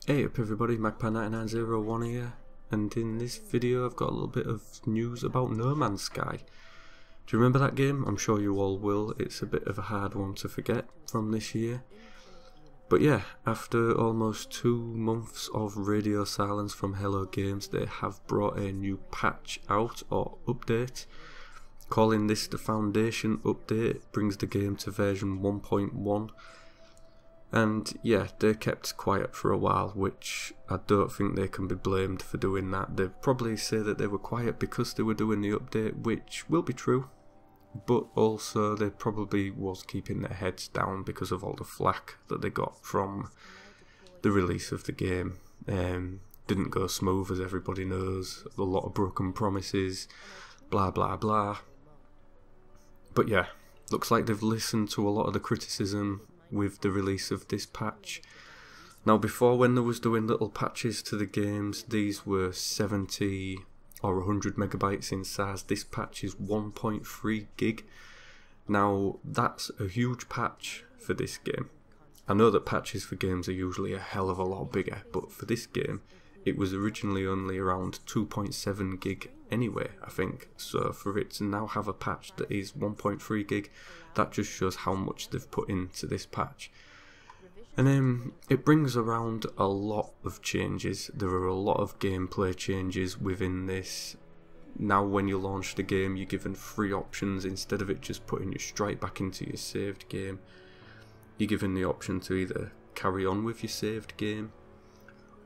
Hey up everybody, Magpie9901 here, and in this video I've got a little bit of news about No Man's Sky. Do you remember that game? I'm sure you all will. It's a bit of a hard one to forget from this year. But yeah, after almost 2 months of radio silence from Hello Games, they have brought a new patch out, or update. Calling this the Foundation Update, brings the game to version 1.1. And yeah, they kept quiet for a while, which I don't think they can be blamed for doing that. They probably say that they were quiet because they were doing the update, which will be true. But also they probably was keeping their heads down because of all the flack that they got from the release of the game. Didn't go smooth, as everybody knows. A lot of broken promises, blah blah blah. But yeah, looks like they've listened to a lot of the criticism with the release of this patch. Now before, when there was doing little patches to the games, these were 70 or 100 megabytes in size. This patch is 1.3 gig. Now that's a huge patch for this game. I know that patches for games are usually a hell of a lot bigger, but for this game it was originally only around 2.7 gig anyway, I think. So for it to now have a patch that is 1.3 gig, that just shows how much they've put into this patch. And it brings around a lot of changes. There are a lot of gameplay changes within this. Now when you launch the game, you're given 3 options. Instead of it just putting you straight back into your saved game, you're given the option to either carry on with your saved game,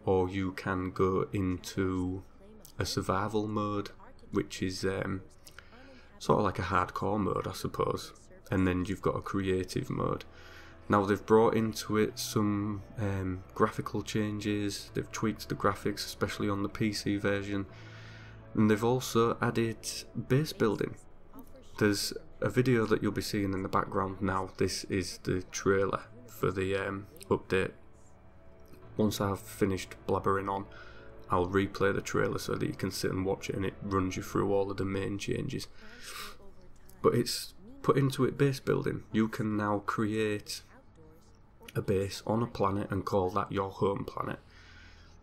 or you can go into a survival mode, which is sort of like a hardcore mode, I suppose. And then you've got a creative mode. Now they've brought into it some graphical changes. They've tweaked the graphics, especially on the PC version. And they've also added base building. There's a video that you'll be seeing in the background now. This is the trailer for the update. Once I've finished blabbering on, I'll replay the trailer so that you can sit and watch it, and it runs you through all of the main changes. But it's put into it base building. You can now create a base on a planet and call that your home planet.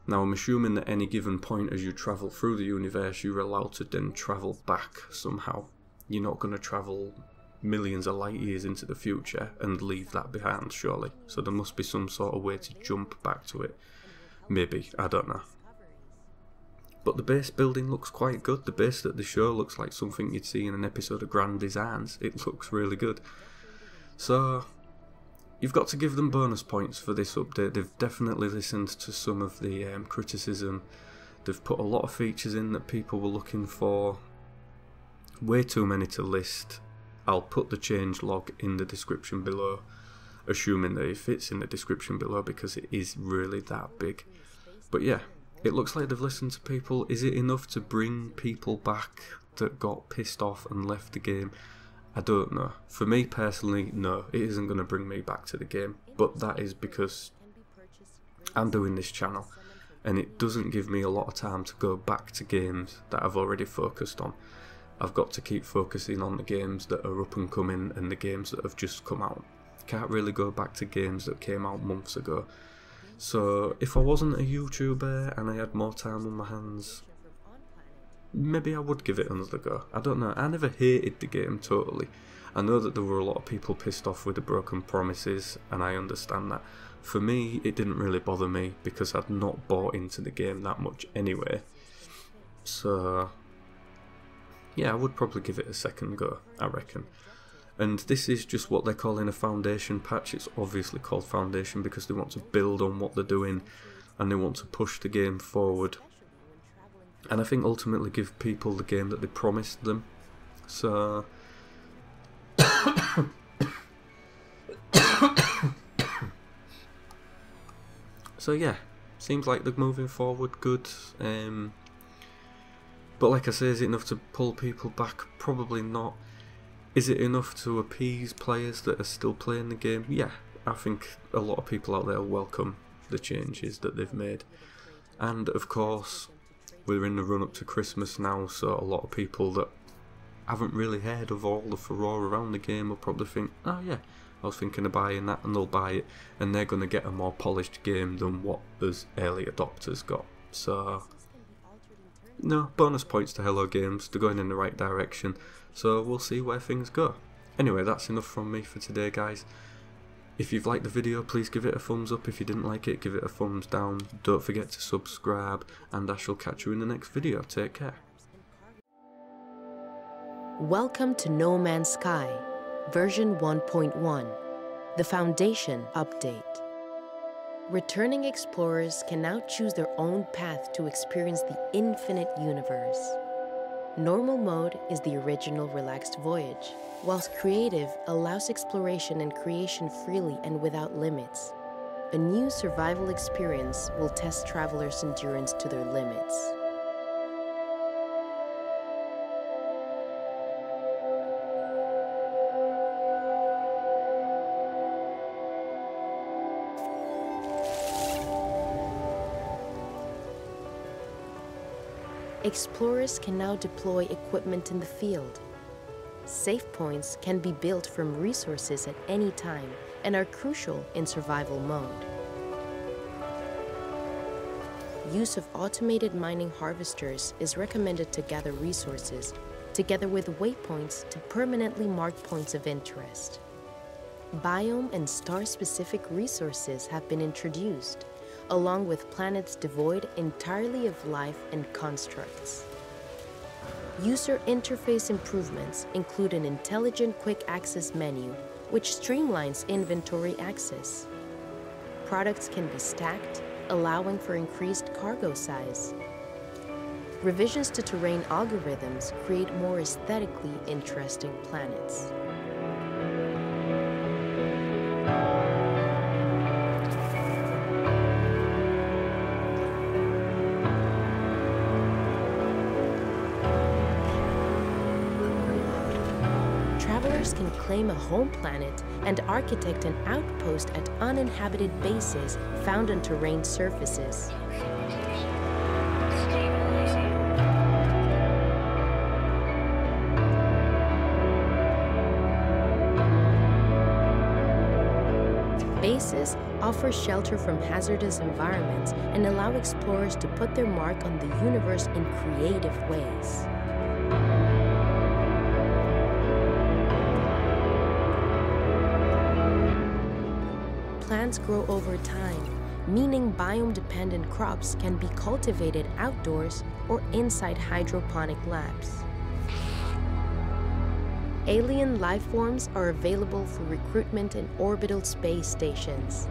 Now I'm assuming that any given point as you travel through the universe, you're allowed to then travel back somehow. You're not going to travel millions of light years into the future and leave that behind, surely. So there must be some sort of way to jump back to it. Maybe, I don't know. But the base building looks quite good. The base that they show looks like something you'd see in an episode of Grand Designs. It looks really good. So you've got to give them bonus points for this update. They've definitely listened to some of the criticism. They've put a lot of features in that people were looking for. Way too many to list. I'll put the change log in the description below, assuming that it fits in the description below because it is really that big. But yeah, it looks like they've listened to people. Is it enough to bring people back that got pissed off and left the game? I don't know. For me personally, no, it isn't going to bring me back to the game. But that is because I'm doing this channel, and it doesn't give me a lot of time to go back to games that I've already focused on. I've got to keep focusing on the games that are up and coming and the games that have just come out. Can't really go back to games that came out months ago. So if I wasn't a YouTuber and I had more time on my hands, maybe I would give it another go. I don't know. I never hated the game totally. I know that there were a lot of people pissed off with the broken promises, and I understand that. For me, it didn't really bother me because I'd not bought into the game that much anyway. So yeah, I would probably give it a second go, I reckon. And this is just what they're calling a foundation patch. It's obviously called foundation because they want to build on what they're doing and they want to push the game forward. And I think ultimately give people the game that they promised them. So so yeah, seems like they're moving forward good. But like I say, is it enough to pull people back? Probably not. Is it enough to appease players that are still playing the game? Yeah, I think a lot of people out there welcome the changes that they've made. And of course, we're in the run up to Christmas now, so a lot of people that haven't really heard of all the furore around the game will probably think, oh yeah, I was thinking of buying that, and they'll buy it, and they're going to get a more polished game than what us early adopters got. So, no, bonus points to Hello Games, they're going in the right direction, so we'll see where things go. Anyway, that's enough from me for today, guys. If you've liked the video, please give it a thumbs up. If you didn't like it, give it a thumbs down. Don't forget to subscribe, and I shall catch you in the next video. Take care. Welcome to No Man's Sky, version 1.1, the Foundation Update. Returning explorers can now choose their own path to experience the infinite universe. Normal mode is the original relaxed voyage, whilst creative allows exploration and creation freely and without limits. A new survival experience will test travelers' endurance to their limits. Explorers can now deploy equipment in the field. Save points can be built from resources at any time and are crucial in survival mode. Use of automated mining harvesters is recommended to gather resources, together with waypoints to permanently mark points of interest. Biome and star-specific resources have been introduced, along with planets devoid entirely of life and constructs. User interface improvements include an intelligent quick access menu, which streamlines inventory access. Products can be stacked, allowing for increased cargo size. Revisions to terrain algorithms create more aesthetically interesting planets. Travelers can claim a home planet and architect an outpost at uninhabited bases found on terrain surfaces. Bases offer shelter from hazardous environments and allow explorers to put their mark on the universe in creative ways. Plants grow over time, meaning biome-dependent crops can be cultivated outdoors or inside hydroponic labs. Alien life forms are available for recruitment in orbital space stations.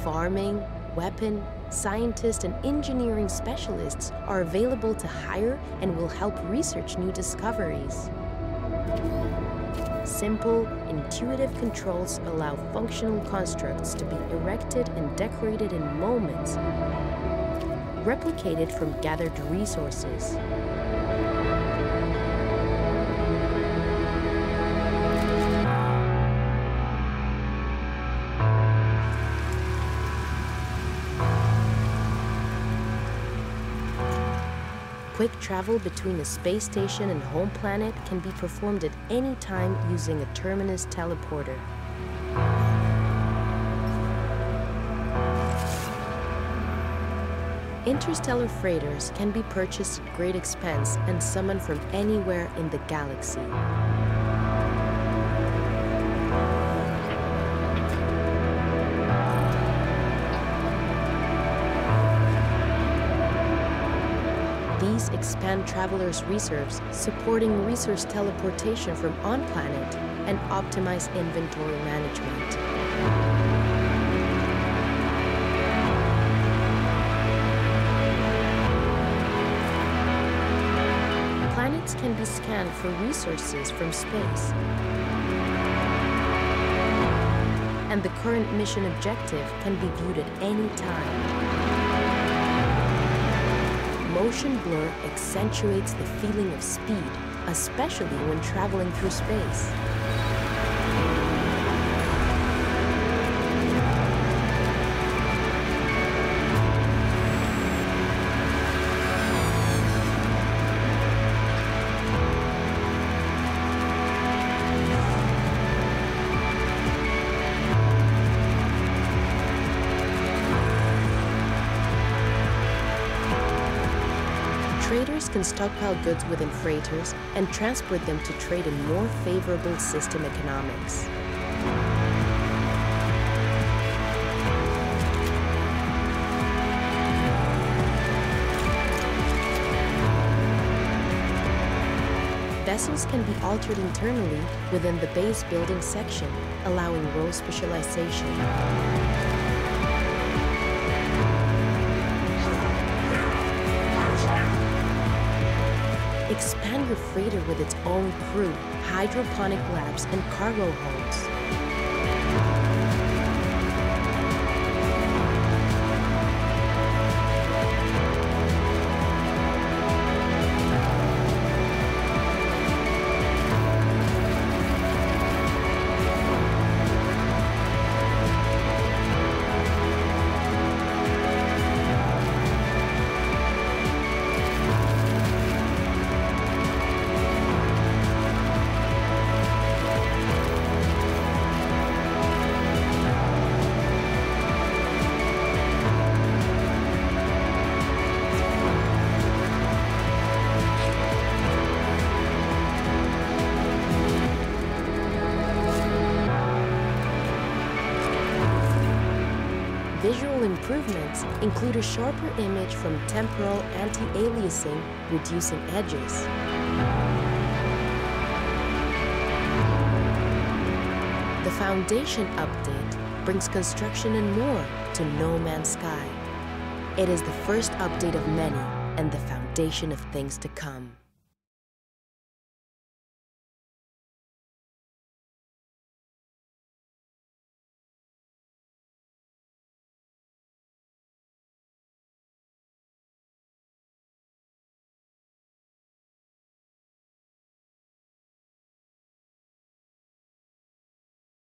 Farming, weapon, scientist, and engineering specialists are available to hire and will help research new discoveries. Simple, intuitive controls allow functional constructs to be erected and decorated in moments, replicated from gathered resources. Quick travel between a space station and home planet can be performed at any time using a terminus teleporter. Interstellar freighters can be purchased at great expense and summoned from anywhere in the galaxy. These expand travelers' reserves, supporting resource teleportation from on-planet and optimize inventory management. Planets can be scanned for resources from space, and the current mission objective can be viewed at any time. Motion blur accentuates the feeling of speed, especially when traveling through space. traders can stockpile goods within freighters and transport them to trade in more favorable system economics. Vessels can be altered internally within the base building section, allowing role specialization. Expand your freighter with its own crew, hydroponic labs, and cargo holds. Visual improvements include a sharper image from Temporal anti-aliasing, reducing edges. The Foundation update brings construction and more to No Man's Sky. It is the first update of many and the foundation of things to come.